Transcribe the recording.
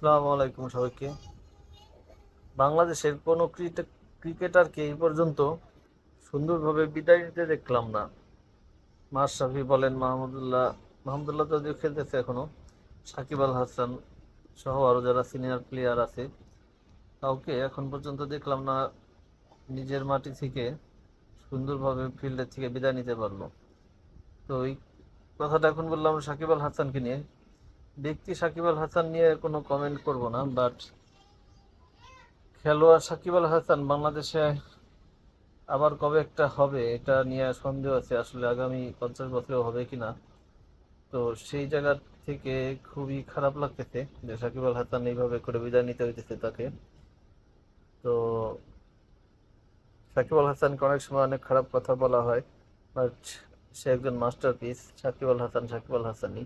আসসালামু আলাইকুম সবাইকে। বাংলাদেশের কোনো ক্রিকেটারকে এই পর্যন্ত সুন্দরভাবে বিদায় নিতে দেখলাম না। মাশরাফি বলেন, মাহমুদুল্লাহ যদিও খেলতেছে এখনো, সাকিব আল হাসান সহ আরও যারা সিনিয়র প্লেয়ার আছে, কাউকে এখন পর্যন্ত দেখলাম না নিজের মাটি থেকে সুন্দরভাবে ফিল্ডের থেকে বিদায় নিতে পারলো। তো এই কথাটা এখন বললাম সাকিব আল হাসানকে নিয়ে। ব্যক্তি সাকিব আল হাসান নিয়ে কোনো কমেন্ট করব না, বাট খেলোয়াড় সাকিব আল হাসান বাংলাদেশে আবার কবে একটা হবে এটা নিয়ে সন্দেহ আছে, আসলে আগামী 50 বছরেও হবে কিনা। তো সেই জায়গা থেকে খুবই খারাপ লাগতেছে যে সাকিব আল হাসান এইভাবে করে বিদায় নিতে হইতেছে তাকে। তো সাকিব আল হাসানকে অনেক সময় অনেক খারাপ কথা বলা হয়, বাট সে একজন মাস্টারপিস। সাকিব আল হাসান সাকিব আল হাসানই।